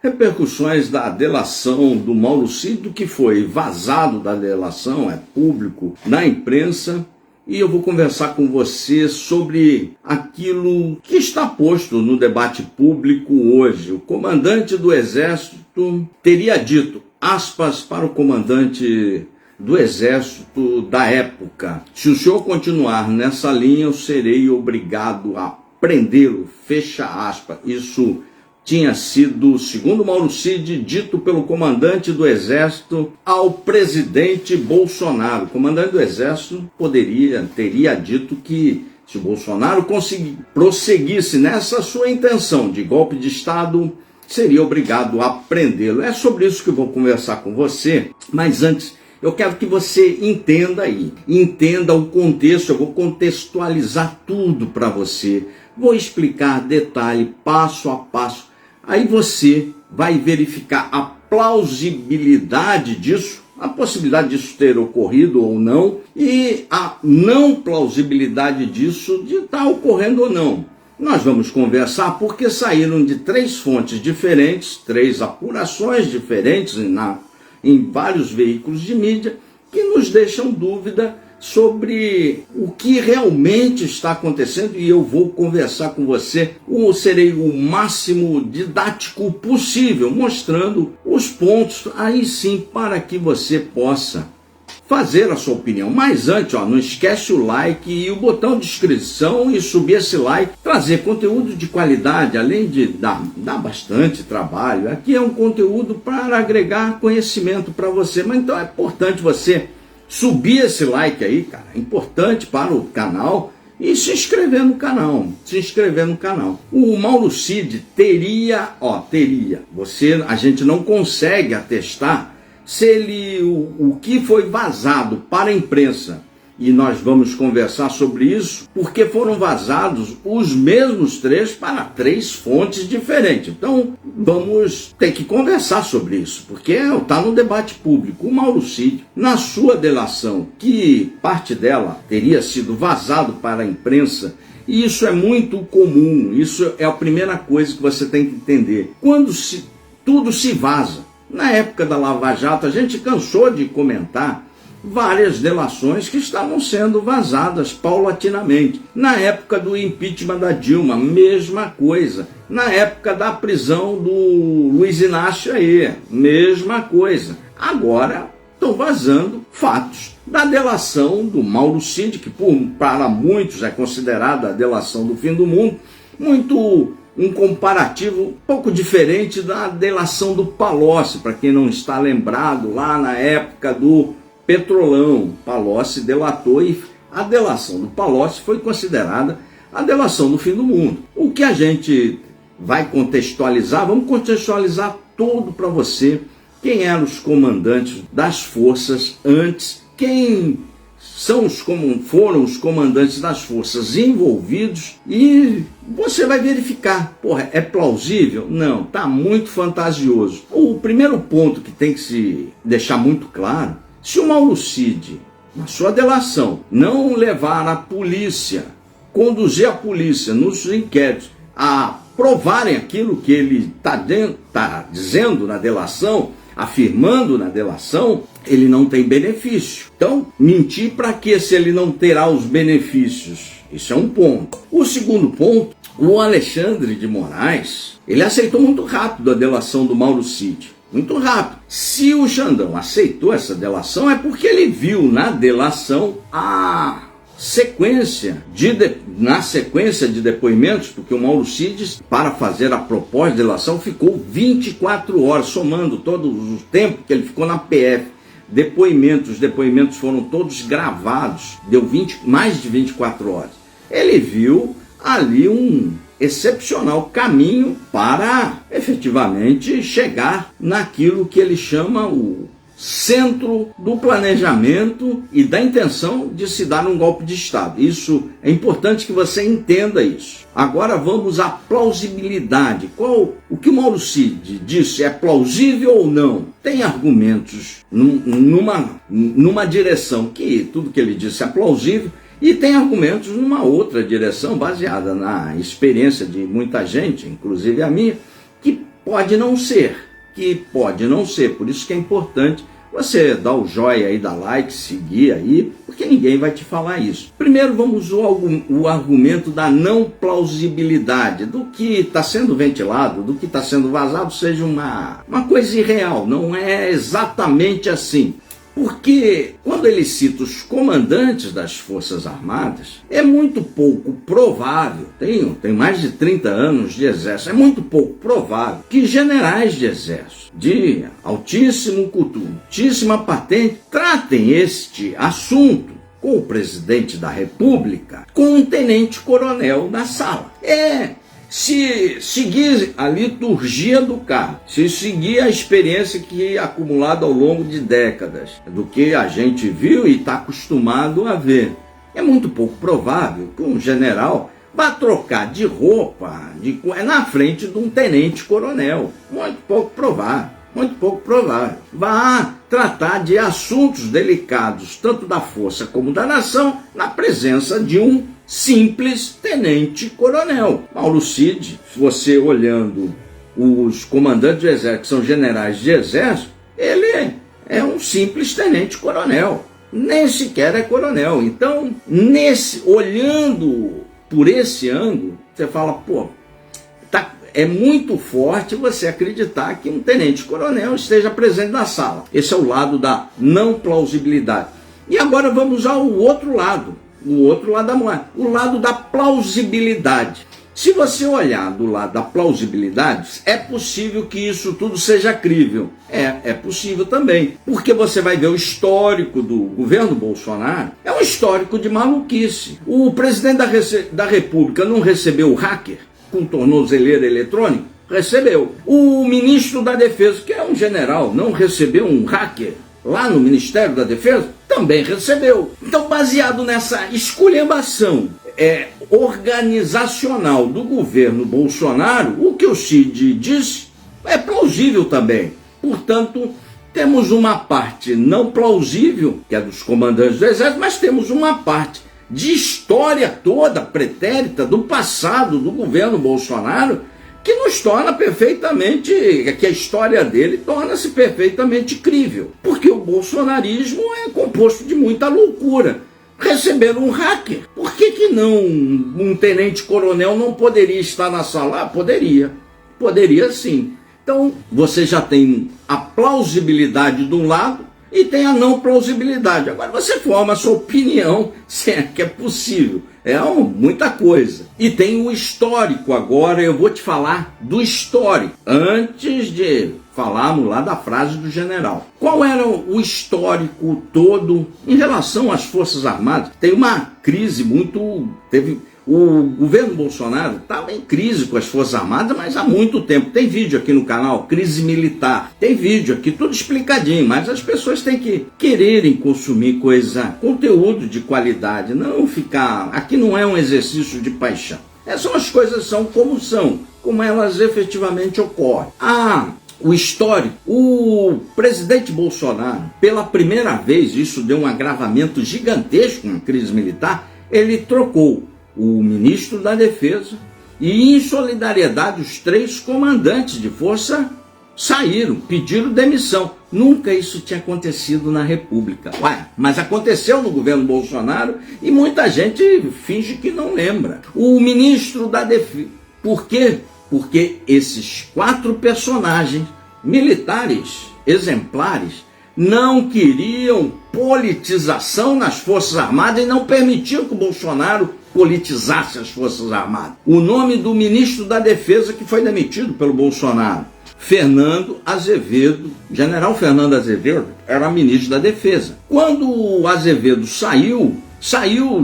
Repercussões da delação do Mauro Cid, que foi vazado da delação, é público, na imprensa, e eu vou conversar com você sobre aquilo que está posto no debate público hoje. O comandante do Exército teria dito, aspas para o comandante do Exército da época: se o senhor continuar nessa linha, eu serei obrigado a prendê-lo, fecha aspas. Isso tinha sido, segundo Mauro Cid, dito pelo comandante do Exército ao presidente Bolsonaro. O comandante do Exército teria dito que se o Bolsonaro prosseguisse nessa sua intenção de golpe de Estado, seria obrigado a prendê-lo. É sobre isso que eu vou conversar com você, mas antes eu quero que você entenda o contexto. Eu vou contextualizar tudo para você, vou explicar detalhe, passo a passo. Aí você vai verificar a plausibilidade disso, a possibilidade disso ter ocorrido ou não, e a não plausibilidade disso de estar ocorrendo ou não. Nós vamos conversar porque saíram de 3 fontes diferentes, 3 apurações diferentes em vários veículos de mídia, que nos deixam dúvida sobre o que realmente está acontecendo, e eu vou conversar com você. Serei o máximo didático possível, mostrando os pontos, aí sim, para que você possa fazer a sua opinião. Mas antes, não esquece o like e o botão de inscrição, e subir esse like, trazer conteúdo de qualidade, além de dar bastante trabalho. Aqui é um conteúdo para agregar conhecimento para você, mas então é importante você subir esse like aí, cara, é importante para o canal, e se inscrever no canal, O Mauro Cid teria, a gente não consegue atestar se o que foi vazado para a imprensa, e nós vamos conversar sobre isso, porque foram vazados os mesmos 3 para 3 fontes diferentes. Então, vamos ter que conversar sobre isso, porque está no debate público. O Mauro Cid, na sua delação, que parte dela teria sido vazado para a imprensa, e isso é muito comum, isso é a primeira coisa que você tem que entender. Quando tudo se vaza, na época da Lava Jato, a gente cansou de comentar várias delações que estavam sendo vazadas paulatinamente. Na época do impeachment da Dilma, mesma coisa. Na época da prisão do Luiz Inácio Aie, mesma coisa. Agora estão vazando fatos da delação do Mauro Cid, que para muitos é considerada a delação do fim do mundo, um comparativo um pouco diferente da delação do Palocci. Para quem não está lembrado, lá na época do Petrolão, Palocci delatou, e a delação do Palocci foi considerada a delação do fim do mundo. O que a gente vai contextualizar, vamos contextualizar tudo para você. Quem eram os comandantes das forças antes, quem foram os comandantes das forças envolvidos, e você vai verificar, é plausível? Não, está muito fantasioso. O primeiro ponto que tem que se deixar muito claro: se o Mauro Cid, na sua delação, não levar a polícia, conduzir a polícia nos inquéritos a provarem aquilo que ele está dizendo na delação, afirmando na delação, ele não tem benefício. Então, mentir para quê se ele não terá os benefícios? Isso é um ponto. O segundo ponto, o Alexandre de Moraes, ele aceitou muito rápido a delação do Mauro Cid. Muito rápido. Se o Xandão aceitou essa delação, é porque ele viu na delação na sequência de depoimentos, porque o Mauro Cid, para fazer a proposta de delação, ficou 24 horas, somando todo o tempo que ele ficou na PF. Os depoimentos foram todos gravados, deu mais de 24 horas. Ele viu ali um excepcional caminho para efetivamente chegar naquilo que ele chama o centro do planejamento e da intenção de se dar um golpe de Estado. Isso é importante que você entenda isso. Agora vamos à plausibilidade. O que o Mauro Cid disse é plausível ou não? Tem argumentos numa direção que tudo que ele disse é plausível, e tem argumentos numa outra direção, baseada na experiência de muita gente, inclusive a minha, que pode não ser, por isso que é importante você dar o joinha aí, dar like, seguir aí, porque ninguém vai te falar isso. Primeiro vamos o argumento da não plausibilidade, do que está sendo ventilado, do que está sendo vazado, seja uma coisa irreal, não é exatamente assim. Porque quando ele cita os comandantes das Forças Armadas, é muito pouco provável, tem mais de 30 anos de exército, é muito pouco provável que generais de exército, de altíssimo culto, altíssima patente, tratem este assunto com o presidente da República, com um tenente-coronel na sala. Se seguir a liturgia do cargo, se seguir a experiência que é acumulada ao longo de décadas, do que a gente viu e está acostumado a ver, é muito pouco provável que um general vá trocar de roupa na frente de um tenente-coronel. Muito pouco provável. Vá tratar de assuntos delicados, tanto da força como da nação, na presença de um simples tenente-coronel. Mauro Cid, se você olhando os comandantes do exército, que são generais de exército, ele é um simples tenente-coronel, nem sequer é coronel. Então, olhando por esse ângulo, você fala, é muito forte você acreditar que um tenente-coronel esteja presente na sala. Esse é o lado da não plausibilidade. E agora vamos ao outro lado. O outro lado da moeda, o lado da plausibilidade. Se você olhar do lado da plausibilidade, é possível que isso tudo seja crível. É possível também, porque você vai ver o histórico do governo Bolsonaro, é um histórico de maluquice. O presidente da República não recebeu o hacker com tornozeleira eletrônica? Recebeu. O ministro da Defesa, que é um general, não recebeu um hacker lá no Ministério da Defesa? Também recebeu. Então, baseado nessa esculhambação organizacional do governo Bolsonaro, o que o Cid diz é plausível também. Portanto, temos uma parte não plausível, que é dos comandantes do exército, mas temos uma parte de história toda pretérita do passado do governo Bolsonaro, que nos torna perfeitamente, que a história dele torna-se perfeitamente crível. Porque o bolsonarismo é composto de muita loucura. Receber um hacker, por que não um tenente-coronel não poderia estar na sala? Poderia sim. Então, você já tem a plausibilidade de um lado e tem a não plausibilidade. Agora você forma a sua opinião se é que é possível. É muita coisa. E tem o histórico agora, eu vou te falar do histórico, antes de falarmos lá da frase do general. Qual era o histórico todo em relação às Forças Armadas? Tem uma crise o governo Bolsonaro estava em crise com as Forças Armadas, mas há muito tempo. Tem vídeo aqui no canal, Crise Militar. Tem vídeo aqui, tudo explicadinho, mas as pessoas têm que quererem consumir conteúdo de qualidade, não ficar... Aqui não é um exercício de paixão. As coisas são, como elas efetivamente ocorrem. O histórico, o presidente Bolsonaro, pela primeira vez, isso deu um agravamento gigantesco na crise militar, ele trocou o ministro da Defesa e, em solidariedade, os 3 comandantes de força saíram, pediram demissão. Nunca isso tinha acontecido na República. Mas aconteceu no governo Bolsonaro e muita gente finge que não lembra. O ministro da Defesa. Por quê? Porque esses 4 personagens militares exemplares não queriam politização nas Forças Armadas e não permitiam que o Bolsonaro politizasse as Forças Armadas. O nome do ministro da Defesa que foi demitido pelo Bolsonaro, Fernando Azevedo, general Fernando Azevedo, era ministro da Defesa. Quando o Azevedo saiu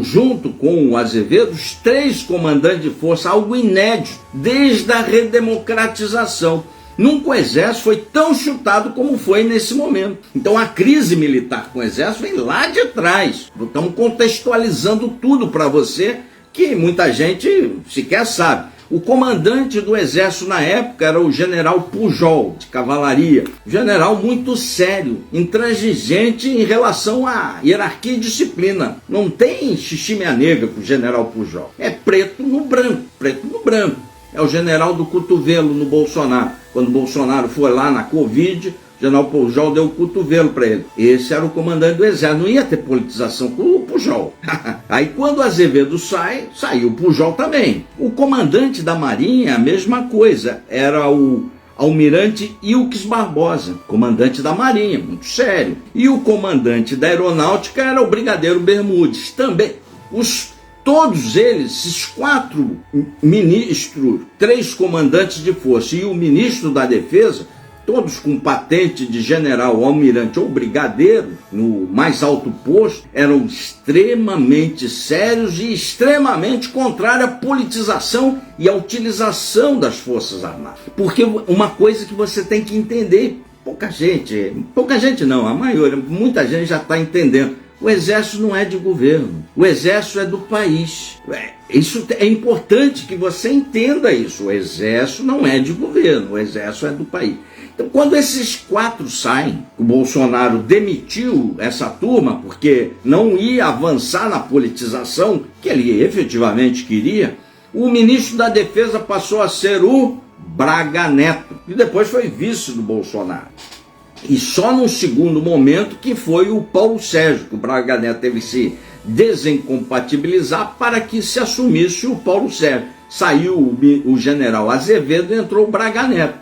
junto com o Azevedo os 3 comandantes de força, algo inédito desde a redemocratização. Nunca o exército foi tão chutado como foi nesse momento. Então a crise militar com o exército vem lá de trás. Estamos contextualizando tudo para você, que muita gente sequer sabe. O comandante do exército na época era o general Pujol, de cavalaria. General muito sério, intransigente em relação à hierarquia e disciplina. Não tem xixi meia negra com o general Pujol. É preto no branco, preto no branco. é o general do cotovelo no Bolsonaro. Quando o Bolsonaro foi lá na Covid, o general Pujol deu o cotovelo para ele. Esse era o comandante do Exército, não ia ter politização com o Pujol. Aí quando o Azevedo saiu o Pujol também. O comandante da Marinha, a mesma coisa, era o Almirante Ilques Barbosa, comandante da Marinha, muito sério. E o comandante da Aeronáutica era o Brigadeiro Bermudes, também. Todos eles, esses 4 ministros, 3 comandantes de força e o ministro da Defesa, todos com patente de general, almirante ou brigadeiro, no mais alto posto, eram extremamente sérios e extremamente contrários à politização e à utilização das Forças Armadas. Porque uma coisa que você tem que entender, pouca gente não, a maioria, muita gente já está entendendo, o Exército não é de governo, o Exército é do país. Isso é importante que você entenda isso, o Exército não é de governo, o Exército é do país. Então, quando esses 4 saem, o Bolsonaro demitiu essa turma porque não ia avançar na politização que ele efetivamente queria, o ministro da Defesa passou a ser o Braga Neto, e depois foi vice do Bolsonaro. E só num segundo momento que foi o Paulo Sérgio, que o Braga Neto teve que se desincompatibilizar para que se assumisse o Paulo Sérgio. Saiu o general Azevedo e entrou o Braga Neto.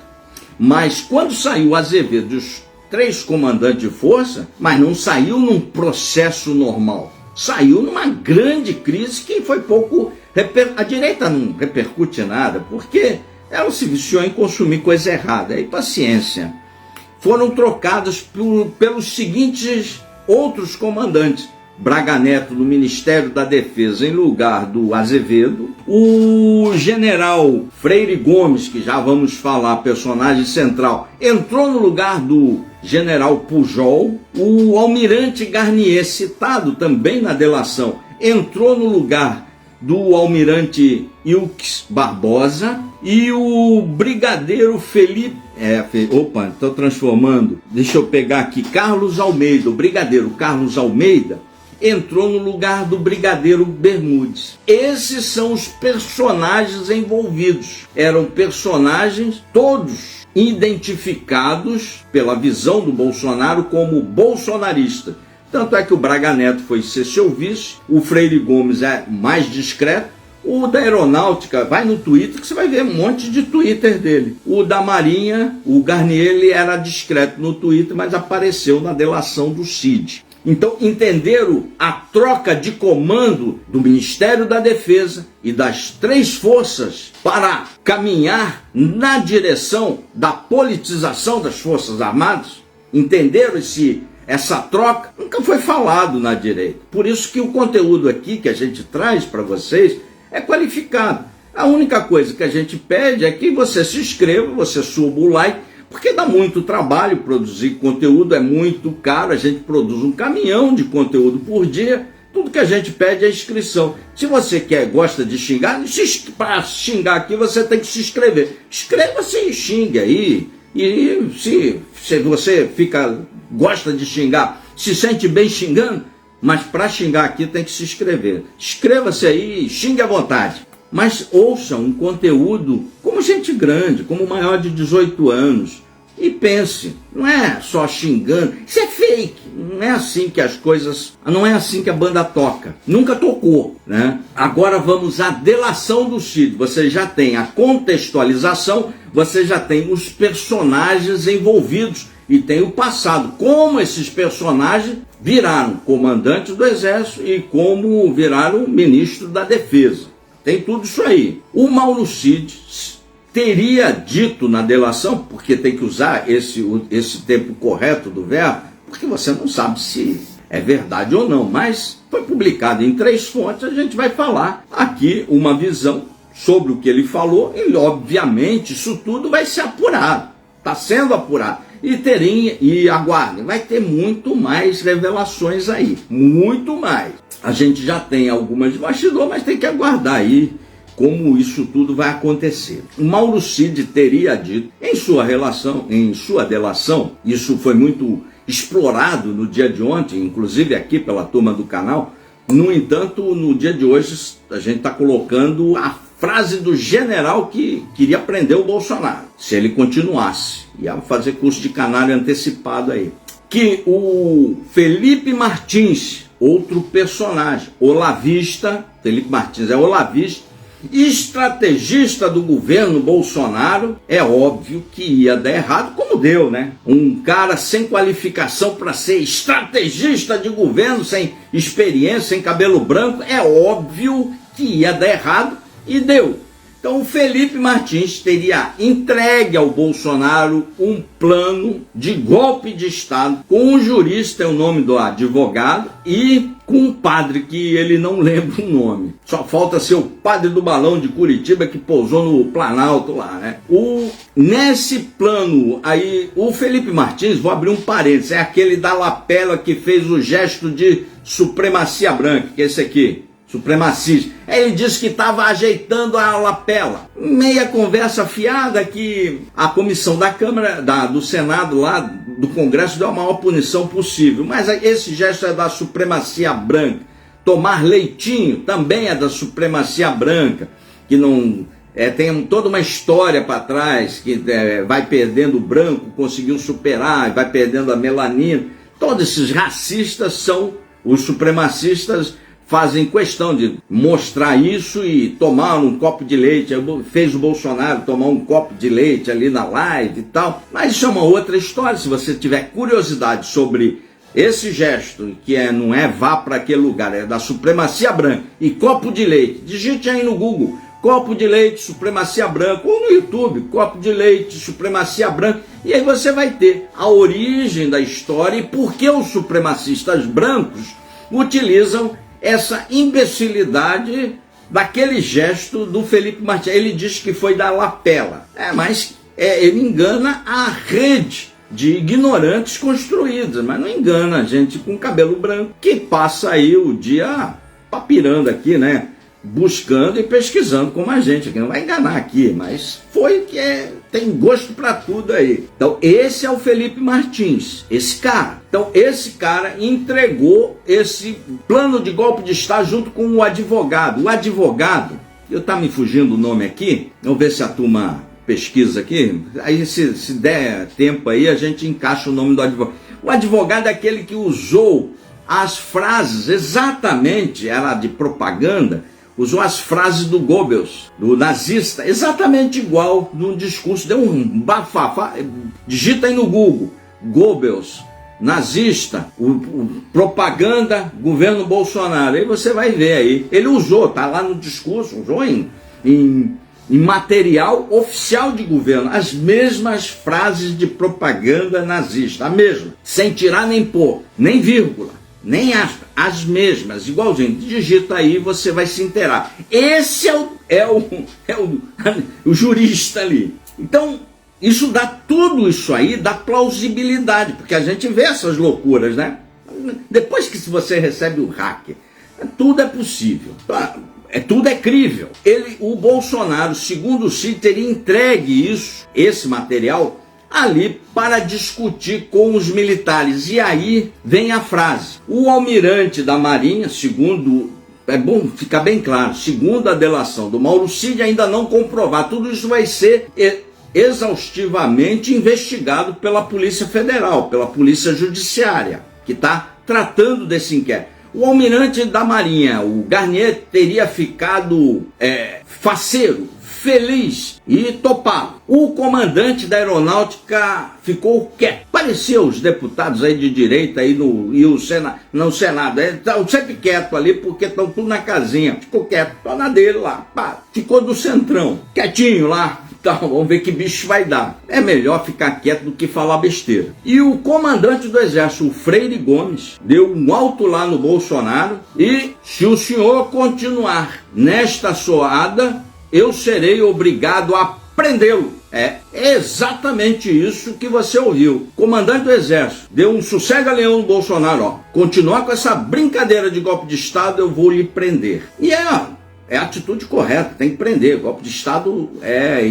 Mas quando saiu o Azevedo e os 3 comandantes de força, mas não saiu num processo normal. Saiu numa grande crise que foi pouco... A direita não repercute nada, porque ela se viciou em consumir coisa errada. Aí paciência. Foram trocados pelos seguintes outros comandantes. Braga Neto do Ministério da Defesa em lugar do Azevedo, o general Freire Gomes, que já vamos falar, personagem central, entrou no lugar do general Pujol, o almirante Garnier, citado também na delação, entrou no lugar do almirante Ilques Barbosa, e o brigadeiro Felipe, estou transformando, deixa eu pegar aqui, Carlos Almeida, o brigadeiro Carlos Almeida, entrou no lugar do Brigadeiro Bermudes. Esses são os personagens envolvidos. Eram personagens todos identificados pela visão do Bolsonaro como bolsonarista. Tanto é que o Braga Neto foi ser seu vice, o Freire Gomes é mais discreto, o da Aeronáutica, vai no Twitter que você vai ver um monte de Twitter dele. O da Marinha, o Garnier, ele era discreto no Twitter, mas apareceu na delação do Cid. Então entenderam a troca de comando do Ministério da Defesa e das 3 forças para caminhar na direção da politização das Forças Armadas? Entenderam essa troca? Nunca foi falado na direita. Por isso que o conteúdo aqui que a gente traz para vocês é qualificado. A única coisa que a gente pede é que você se inscreva, você suba o like, porque dá muito trabalho produzir conteúdo, é muito caro, a gente produz um caminhão de conteúdo por dia, tudo que a gente pede é inscrição. Se você gosta de xingar, para xingar aqui você tem que se inscrever. Inscreva-se e xingue aí, e se você gosta de xingar, se sente bem xingando, mas para xingar aqui tem que se inscrever. Inscreva-se aí, xingue à vontade. Mas ouça um conteúdo como gente grande, como maior de 18 anos. E pense, não é só xingando, isso é fake. Não é assim que as coisas, não é assim que a banda toca. Nunca tocou, né? Agora vamos à delação do Cid. Você já tem a contextualização, você já tem os personagens envolvidos e tem o passado. Como esses personagens viraram comandantes do Exército e como viraram ministro da Defesa. Tem tudo isso aí. O Mauro Cid teria dito na delação, porque tem que usar esse tempo correto do verbo, porque você não sabe se é verdade ou não, mas foi publicado em 3 fontes, a gente vai falar aqui uma visão sobre o que ele falou, e obviamente isso tudo vai ser apurado, está sendo apurado. E aguardem, vai ter muito mais revelações aí, muito mais. A gente já tem algumas de bastidor, mas tem que aguardar aí como isso tudo vai acontecer. O Mauro Cid teria dito em sua delação, isso foi muito explorado no dia de ontem, inclusive aqui pela turma do canal. No entanto, no dia de hoje, a gente está colocando a frase do general que queria prender o Bolsonaro, se ele continuasse. Ia fazer curso de canário antecipado aí. Que o Felipe Martins, outro personagem, olavista, Felipe Martins é olavista, estrategista do governo Bolsonaro, é óbvio que ia dar errado, como deu, né? Um cara sem qualificação para ser estrategista de governo, sem experiência, sem cabelo branco, é óbvio que ia dar errado e deu. Então o Felipe Martins teria entregue ao Bolsonaro um plano de golpe de Estado com um jurista, é o nome do advogado, e com um padre que ele não lembra o nome. Só falta ser o padre do balão de Curitiba que pousou no Planalto lá, né? Nesse plano aí, o Felipe Martins, vou abrir um parênteses, é aquele da lapela que fez o gesto de supremacia branca, que é esse aqui. Supremacista. Ele disse que estava ajeitando a lapela. Meia conversa fiada que a comissão da Câmara, do Senado lá, do Congresso, deu a maior punição possível. Mas esse gesto é da supremacia branca. Tomar leitinho também é da supremacia branca, que não... tem toda uma história para trás, que vai perdendo o branco, conseguiu superar, vai perdendo a melanina. Todos esses racistas são os supremacistas, fazem questão de mostrar isso e tomar um copo de leite. Fez o Bolsonaro tomar um copo de leite ali na live e tal. Mas isso é uma outra história. Se você tiver curiosidade sobre esse gesto, que não é vá para aquele lugar, é da supremacia branca, e copo de leite, digite aí no Google, copo de leite, supremacia branca, ou no YouTube, copo de leite, supremacia branca, e aí você vai ter a origem da história e por que os supremacistas brancos utilizam essa imbecilidade daquele gesto do Felipe Martins. Ele diz que foi da lapela, mas ele engana a rede de ignorantes construídas, mas não engana a gente com cabelo branco, que passa aí o dia papirando aqui, né? Buscando e pesquisando como a gente aqui, não vai enganar aqui, mas foi que tem gosto para tudo aí. Então esse é o Felipe Martins, esse cara. Então esse cara entregou esse plano de golpe de Estado junto com o advogado. O advogado, eu tá me fugindo o nome aqui, vamos ver se a turma pesquisa aqui, aí se der tempo aí a gente encaixa o nome do advogado. O advogado é aquele que usou as frases exatamente, era de propaganda, usou as frases do Goebbels, do nazista, exatamente igual no discurso, deu um bafafá, digita aí no Google, Goebbels, nazista, propaganda, governo Bolsonaro, aí você vai ver aí, ele usou, tá lá no discurso, usou em material oficial de governo, as mesmas frases de propaganda nazista, a mesma, sem tirar nem pôr, nem vírgula, nem as mesmas, igualzinho, digita aí, você vai se inteirar. Esse é o jurista ali. Então, isso dá tudo isso aí, dá plausibilidade, porque a gente vê essas loucuras, né? Depois que você recebe o hacker, tudo é possível, tudo é crível. O Bolsonaro, segundo o Cid, teria entregue esse material ali para discutir com os militares. E aí vem a frase. O almirante da Marinha, segundo, é bom ficar bem claro, segundo a delação do Mauro Cid, ainda não comprovado, tudo isso vai ser exaustivamente investigado pela Polícia Federal, pela Polícia Judiciária, que está tratando desse inquérito. O almirante da Marinha, o Garnier, teria ficado faceiro, feliz e topado. O comandante da aeronáutica ficou quieto. Parecia os deputados aí de direita aí no Senado. Estão sempre quieto ali porque estão tudo na casinha. Ficou quieto, tô na dele lá. Pá, ficou do centrão, quietinho lá. Então, vamos ver que bicho vai dar. É melhor ficar quieto do que falar besteira. E o comandante do Exército, o Freire Gomes, deu um alto lá no Bolsonaro e, se o senhor continuar nesta soada, eu serei obrigado a prendê-lo. É exatamente isso que você ouviu. Comandante do Exército deu um sossega-leão no Bolsonaro. Continuar com essa brincadeira de golpe de Estado, eu vou lhe prender. E é a atitude correta, tem que prender. Golpe de Estado é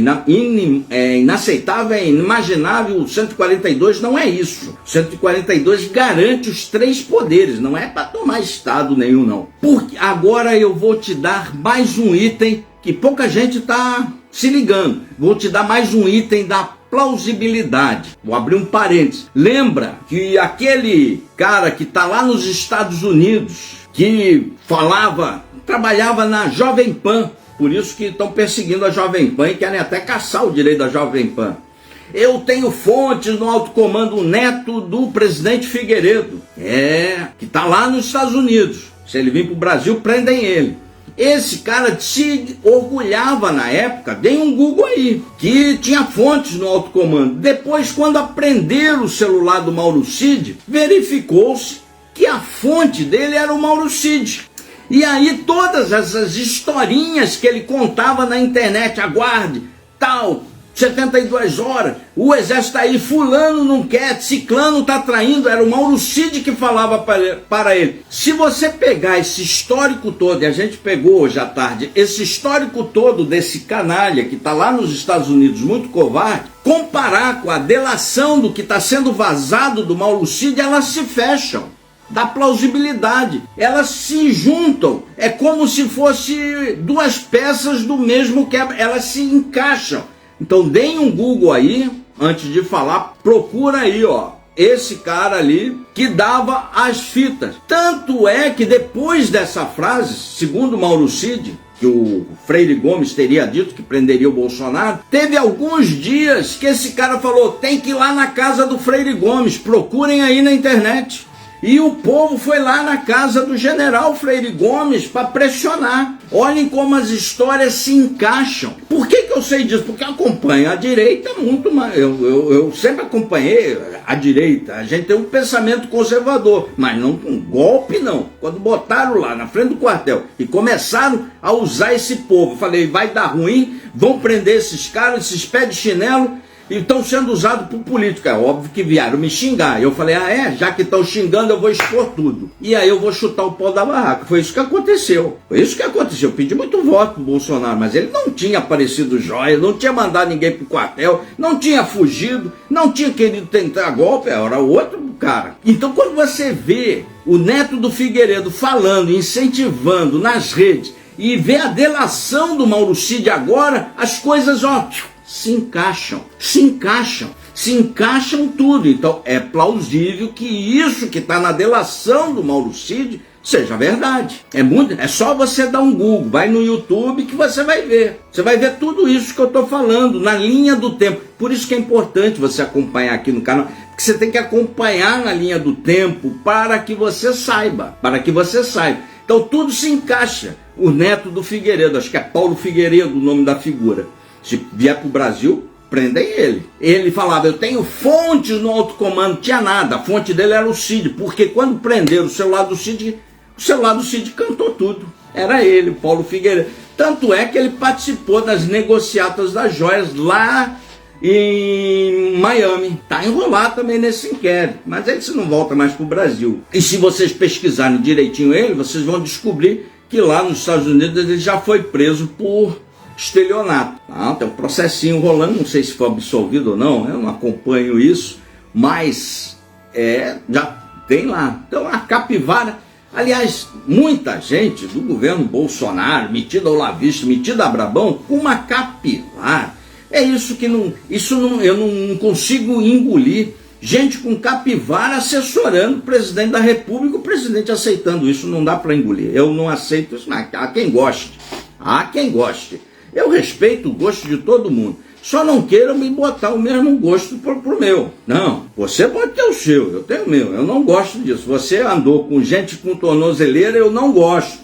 inaceitável, é inimaginável. O 142 não é isso. O 142 garante os 3 poderes, não é para tomar Estado nenhum, não. Porque agora eu vou te dar mais um item que pouca gente está se ligando. Vou te dar mais um item da plausibilidade. Vou abrir um parênteses. Lembra que aquele cara que está lá nos Estados Unidos, que trabalhava na Jovem Pan, por isso que estão perseguindo a Jovem Pan e querem até caçar o direito da Jovem Pan. Eu tenho fontes no alto comando, o neto do presidente Figueiredo, que está lá nos Estados Unidos. Se ele vir para o Brasil, prendem ele. Esse cara se orgulhava na época, dei um Google aí, que tinha fontes no alto comando. Depois, quando aprenderam o celular do Mauro Cid, verificou-se que a fonte dele era o Mauro Cid. E aí todas essas historinhas que ele contava na internet, aguarde, tal, 72 horas, o exército está aí, fulano não quer, ciclano está traindo, era o Mauro Cid que falava para ele. Se você pegar esse histórico todo, e a gente pegou hoje à tarde, esse histórico todo desse canalha que está lá nos Estados Unidos, muito covarde, comparar com a delação do que está sendo vazado do Mauro Cid, elas se fecham. Da plausibilidade, elas se juntam, é como se fosse 2 peças do mesmo quebra, elas se encaixam. Então deem um Google aí, antes de falar, procura aí, esse cara ali que dava as fitas. Tanto é que depois dessa frase, segundo Mauro Cid, que o Freire Gomes teria dito que prenderia o Bolsonaro, teve alguns dias que esse cara falou, tem que ir lá na casa do Freire Gomes, procurem aí na internet. E o povo foi lá na casa do general Freire Gomes para pressionar. Olhem como as histórias se encaixam. Por que eu sei disso? Porque eu acompanho a direita muito mais. Eu sempre acompanhei a direita. A gente tem um pensamento conservador, mas não com golpe, não. Quando botaram lá na frente do quartel e começaram a usar esse povo, eu falei, vai dar ruim, vão prender esses caras, esses pés de chinelo, e estão sendo usados por política. É óbvio que vieram me xingar. Eu falei, já que estão xingando, eu vou expor tudo. E aí eu vou chutar o pau da barraca. Foi isso que aconteceu. Eu pedi muito voto pro Bolsonaro, mas ele não tinha aparecido jóia, não tinha mandado ninguém pro quartel, não tinha fugido, não tinha querido tentar golpe, era outro cara. Então quando você vê o neto do Figueiredo falando, incentivando nas redes, e vê a delação do Mauro Cid agora, as coisas, se encaixam tudo. Então é plausível que isso que está na delação do Mauro Cid seja verdade. É só você dar um Google, vai no YouTube que você vai ver. Você vai ver tudo isso que eu estou falando, na linha do tempo. Por isso que é importante você acompanhar aqui no canal, porque você tem que acompanhar na linha do tempo para que você saiba. Então tudo se encaixa. O neto do Figueiredo, acho que é Paulo Figueiredo o nome da figura. Se vier para o Brasil, prendem ele. Ele falava, eu tenho fontes no alto comando, não tinha nada, a fonte dele era o Cid, porque quando prenderam o celular do Cid cantou tudo. Era ele, o Paulo Figueiredo. Tanto é que ele participou das negociatas das joias lá em Miami. Está enrolado também nesse inquérito, mas ele não volta mais para o Brasil. E se vocês pesquisarem direitinho ele, vocês vão descobrir que lá nos Estados Unidos ele já foi preso por estelionato. Tem um processinho rolando, não sei se foi absolvido ou não, eu não acompanho isso, mas já tem lá. Então a capivara, aliás, muita gente do governo Bolsonaro, metida ao lavista, metida a brabão, com uma capivara. É isso que eu não consigo engolir. Gente com capivara assessorando o presidente da República, o presidente aceitando isso, não dá para engolir. Eu não aceito isso, mas há quem goste. Eu respeito o gosto de todo mundo. Só não queiram me botar o mesmo gosto pro meu. Não, você pode ter o seu, eu tenho o meu. Eu não gosto disso. Você andou com gente com tornozeleira, eu não gosto.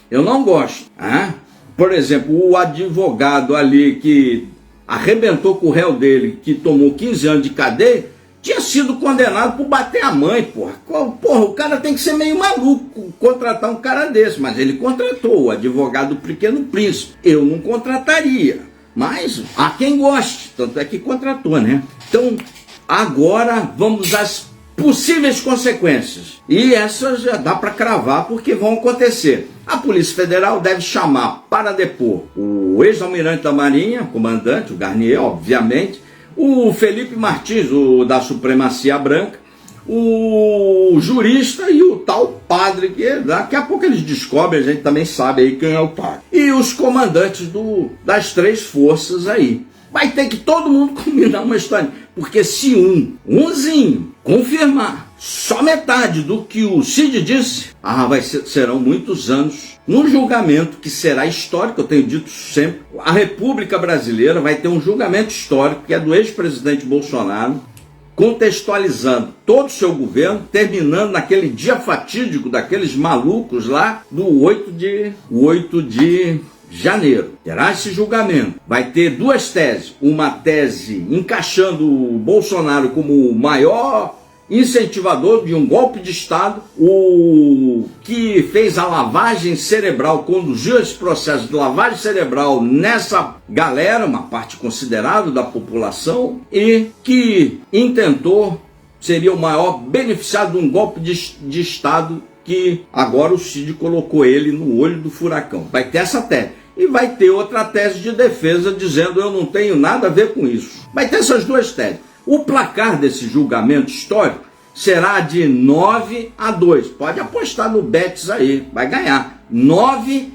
Por exemplo, o advogado ali que arrebentou com o réu dele, que tomou 15 anos de cadeia, tinha sido condenado por bater a mãe, porra. Porra, o cara tem que ser meio maluco contratar um cara desse, mas ele contratou o advogado do Pequeno Príncipe. Eu não contrataria, mas há quem goste, tanto é que contratou, né? Então, agora vamos às possíveis consequências. E essas já dá para cravar porque vão acontecer. A Polícia Federal deve chamar para depor o ex-almirante da Marinha, comandante, o Garnier, obviamente, o Felipe Martins, o da Supremacia Branca, o jurista e o tal padre, que daqui a pouco eles descobrem, a gente também sabe aí quem é o padre. E os comandantes das 3 forças aí. Vai ter que todo mundo combinar uma história, porque se umzinho confirmar só metade do que o Cid disse, serão muitos anos num julgamento que será histórico, eu tenho dito sempre. A República Brasileira vai ter um julgamento histórico, que é do ex-presidente Bolsonaro, contextualizando todo o seu governo, terminando naquele dia fatídico daqueles malucos lá do 8 de janeiro. Terá esse julgamento. Vai ter 2 teses. Uma tese encaixando o Bolsonaro como o maior incentivador de um golpe de Estado, o que fez a lavagem cerebral, conduziu esse processo de lavagem cerebral nessa galera, uma parte considerável da população, e que intentou, seria o maior beneficiado de um golpe de Estado, que agora o Cid colocou ele no olho do furacão. Vai ter essa tese. E vai ter outra tese de defesa dizendo: eu não tenho nada a ver com isso. Vai ter essas 2 teses. O placar desse julgamento histórico será de 9-2. Pode apostar no Betis aí, vai ganhar. 9-2.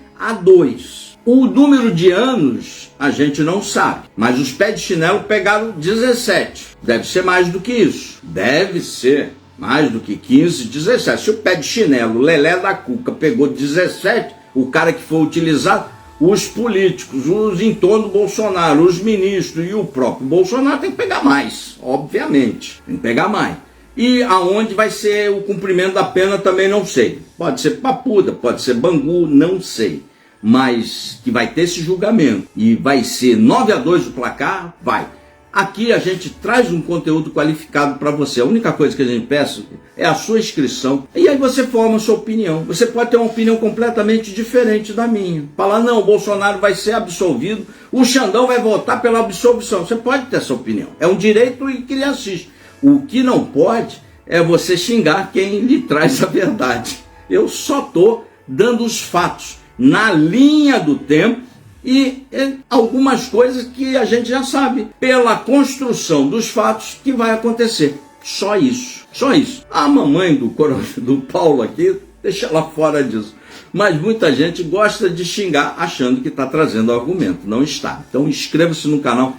O número de anos a gente não sabe, mas os pés de chinelo pegaram 17. Deve ser mais do que isso. Deve ser mais do que 15, 17. Se o pé de chinelo, Lelé da Cuca, pegou 17, o cara que foi utilizado, os políticos, os em torno do Bolsonaro, os ministros e o próprio Bolsonaro tem que pegar mais, obviamente, tem que pegar mais. E aonde vai ser o cumprimento da pena também não sei. Pode ser Papuda, pode ser Bangu, não sei. Mas que vai ter esse julgamento e vai ser 9-2 o placar, vai. Aqui a gente traz um conteúdo qualificado para você. A única coisa que a gente peça é a sua inscrição. E aí você forma a sua opinião. Você pode ter uma opinião completamente diferente da minha. Falar: não, o Bolsonaro vai ser absolvido, o Xandão vai votar pela absolvição. Você pode ter essa opinião. É um direito que lhe assiste. O que não pode é você xingar quem lhe traz a verdade. Eu só estou dando os fatos na linha do tempo, e algumas coisas que a gente já sabe, pela construção dos fatos, que vai acontecer. Só isso, só isso. A mamãe do Paulo aqui, deixa ela fora disso. Mas muita gente gosta de xingar achando que está trazendo argumento. Não está. Então inscreva-se no canal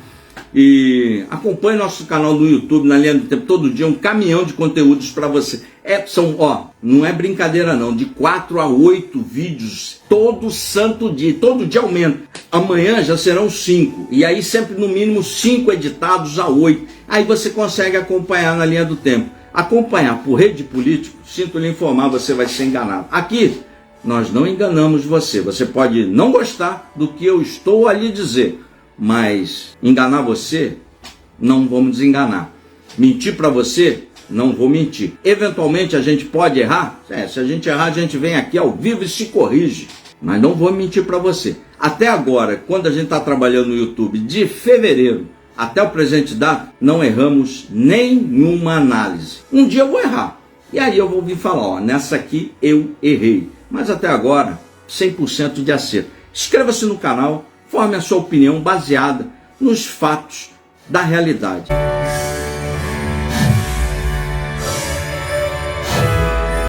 e acompanhe nosso canal no YouTube, na linha do tempo, todo dia, um caminhão de conteúdos para você. Não é brincadeira não, de 4 a 8 vídeos todo santo dia, todo dia aumenta. Amanhã já serão 5, e aí sempre no mínimo 5 editados a 8. Aí você consegue acompanhar na linha do tempo. Acompanhar por rede político, sinto lhe informar, você vai ser enganado. Aqui nós não enganamos você. Você pode não gostar do que eu estou a lhe dizer, mas enganar você, não vamos desenganar. Mentir para você, não vou mentir. Eventualmente a gente pode errar. Se a gente errar, a gente vem aqui ao vivo e se corrige. Mas não vou mentir para você. Até agora, quando a gente está trabalhando no YouTube, de fevereiro até o presente data, não erramos nenhuma análise. Um dia eu vou errar. E aí eu vou vir falar: nessa aqui eu errei. Mas até agora, 100% de acerto. Inscreva-se no canal, forme a sua opinião baseada nos fatos da realidade.